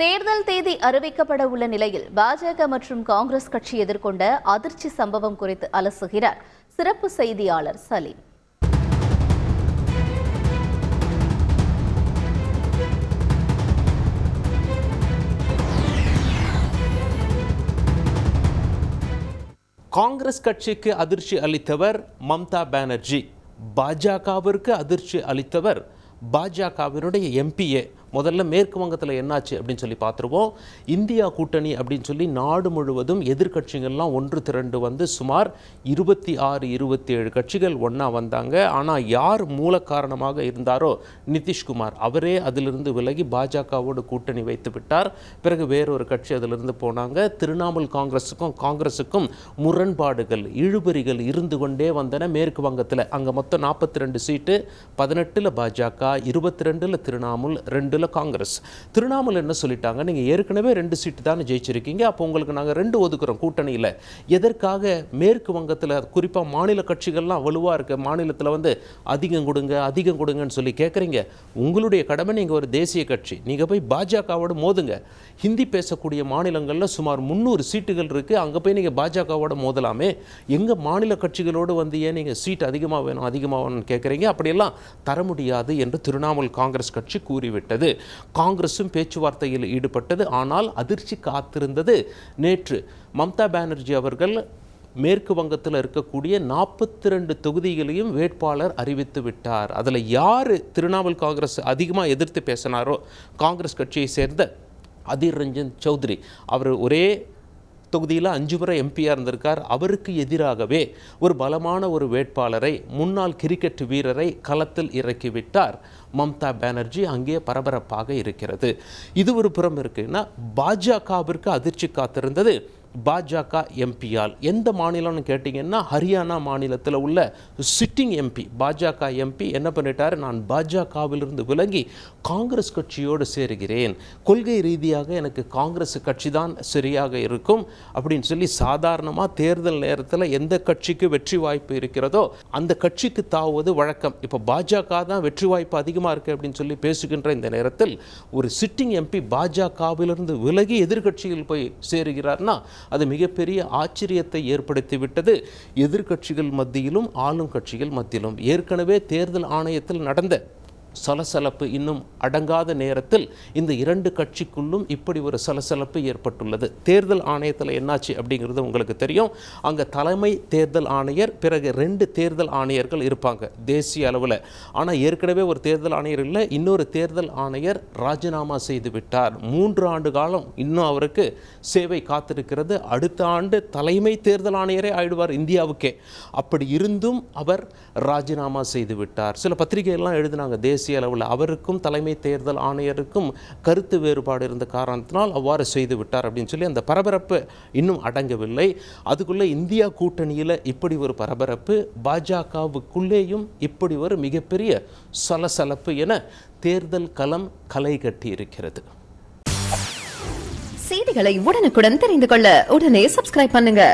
தேர்தல் தேதி அறிவிக்கப்பட உள்ள நிலையில் பாஜக மற்றும் காங்கிரஸ் கட்சி எதிர்கொண்ட அதிர்ச்சி சம்பவம் குறித்து அலசுகிறார் சிறப்பு செய்தியாளர் சலீம். காங்கிரஸ் கட்சிக்கு அதிர்ச்சி அளித்தவர் மம்தா பானர்ஜி, பாஜகவிற்கு அதிர்ச்சி அளித்தவர் பாஜகவினுடைய எம்பிஏ. முதல்ல மேற்கு வங்கத்தில் என்னாச்சு அப்படின்னு சொல்லி பார்த்துருவோம். இந்தியா கூட்டணி அப்படின்னு சொல்லி நாடு முழுவதும் எதிர்கட்சிகள்லாம் ஒன்று திரண்டு வந்து சுமார் 26-27 கட்சிகள் ஒன்றா வந்தாங்க. ஆனால் யார் மூல காரணமாக இருந்தாரோ நிதிஷ்குமார், அவரே அதிலிருந்து விலகி பாஜகவோடு கூட்டணி வைத்து விட்டார். பிறகு வேறொரு கட்சி அதிலிருந்து போனாங்க. திரிணாமுல் காங்கிரஸுக்கும் முரண்பாடுகள், இழுபறிகள் இருந்து கொண்டே வந்தன மேற்கு வங்கத்தில். அங்கே மொத்தம் 42 சீட்டு, 18 பாஜக, 22 திரிணாமுல், 2 காங்கிரஸ். திரிணாமுல் என்ன சொல்லிட்டாங்க, நீங்க ஏற்கனவே 2 சீட்டு தானே ஜெயிச்சிருக்கீங்க, அப்போ உங்களுக்கு நாங்கள் 2 ஒதுக்குறோம் கூட்டணியில். எதற்காக மேற்கு வங்கத்தில் குறிப்பாக மாநில கட்சிகள்லாம் வலுவாக இருக்க மாநிலத்தில் வந்து அதிகம் கொடுங்கன்னு சொல்லி கேட்குறீங்க? உங்களுடைய கடமை, நீங்கள் ஒரு தேசிய கட்சி, நீங்கள் போய் பாஜகவோடு மோதுங்க. ஹிந்தி பேசக்கூடிய மாநிலங்களில் சுமார் 300 சீட்டுகள் இருக்குது, அங்கே போய் நீங்கள் பாஜகவோட மோதலாமே. எங்கள் மாநில கட்சிகளோடு வந்து ஏன் நீங்கள் சீட் அதிகமாக வேணும்னு கேட்குறீங்க? அப்படியெல்லாம் தர முடியாது என்று திரிணாமுல் காங்கிரஸ் கட்சி கூறிவிட்டது. காங்கிரசும் பேச்சுவார்த்தையில் ஈடுபட்டது. ஆனால் அதிர்ச்சி காத்திருந்தது நேற்று. மம்தா பானர்ஜி அவர்கள் மேற்கு வங்கத்தில் இருக்கக்கூடிய 42 தொகுதிகளையும் வேட்பாளர் அறிவித்து விட்டார். அதில் யார் திரிணாமுல் காங்கிரஸ் அதிகமாக எதிர்த்து பேசினாரோ, காங்கிரஸ் கட்சியை சேர்ந்த அதீர் ரஞ்சன் சௌத்ரி, அவர் ஒரே தொகுதியில் 5 முறை எம்பியாக இருந்திருக்கார். அவருக்கு எதிராகவே ஒரு பலமான ஒரு வேட்பாளரை, முன்னாள் கிரிக்கெட் வீரரை களத்தில் இறக்கிவிட்டார் மம்தா பானர்ஜி. அங்கே பரபரப்பாக இருக்கிறது. இது ஒரு புறம் இருக்குன்னா, பாஜகவிற்கு அதிர்ச்சி காத்திருந்தது பாஜக எம்பியால். எந்த மாநிலம்னு கேட்டிங்கன்னா, ஹரியானா மாநிலத்தில் உள்ள சிட்டிங் எம்பி, பாஜக எம்பி என்ன பண்ணிட்டார், நான் பாஜகவிலிருந்து விலகி காங்கிரஸ் கட்சியோடு சேருகிறேன், கொள்கை ரீதியாக எனக்கு காங்கிரஸ் கட்சி தான் சரியாக இருக்கும் அப்படின்னு சொல்லி சாதாரணமாக தேர்தல் நேரத்தில் எந்த கட்சிக்கு வெற்றி வாய்ப்பு இருக்கிறதோ அந்த கட்சிக்கு தாவுவது வழக்கம். இப்போ பாஜக தான் வெற்றி வாய்ப்பு அதிகமாக இருக்குது அப்படின்னு சொல்லி பேசுகின்ற இந்த நேரத்தில் ஒரு சிட்டிங் எம்பி பாஜகவிலிருந்து விலகி எதிர்கட்சியில் போய் சேருகிறார்னா அது மிகப்பெரிய ஆச்சரியத்தை ஏற்படுத்திவிட்டது எதிர்கட்சிகள் மத்தியிலும் ஆளும் கட்சிகள் மத்தியிலும். ஏற்கனவே தேர்தல் ஆணையத்தில் நடந்த சலசலப்பு இன்னும் அடங்காத நேரத்தில் இந்த 2 கட்சிக்குள்ளும் இப்படி ஒரு சலசலப்பு ஏற்பட்டுள்ளது. தேர்தல் ஆணையத்தில் என்னாச்சு அப்படிங்கிறது உங்களுக்கு தெரியும். அங்கே தலைமை தேர்தல் ஆணையர், பிறகு 2 தேர்தல் ஆணையர்கள் இருப்பாங்க தேசிய அளவில். ஆனால் ஏற்கனவே ஒரு தேர்தல் ஆணையர் இல்லை, இன்னொரு தேர்தல் ஆணையர் ராஜினாமா செய்து விட்டார். 3 ஆண்டு காலம் இன்னும் அவருக்கு சேவை காத்திருக்கிறது. அடுத்த ஆண்டு தலைமை தேர்தல் ஆணையரே ஆயிடுவார் இந்தியாவுக்கே. அப்படி இருந்தும் அவர் ராஜினாமா செய்து விட்டார். சில பத்திரிகைகள்லாம் எழுதினாங்க, தேசிய அளவில் அவருக்கும் தலைமை தேர்தல் ஆணையருக்கும் கருத்து வேறுபாடு இருந்த காரணத்தினால் அவ்வாறு செய்து விட்டார் அப்படின்னு சொல்லி அந்த பரபரப்பு இன்னும் அடங்கவில்லை. அதுக்குள்ளே இந்தியா கூட்டணியில் இப்படி ஒரு பரபரப்பு, பாஜகவுக்குள்ளேயும் இப்படி ஒரு மிகப்பெரிய சலசலப்பு என தேர்தல் களம் களை கட்டி இருக்கிறது. செய்திகளை உடனுக்குடன் தெரிந்து கொள்ள உடனே சப்ஸ்கிரைப் பண்ணுங்க.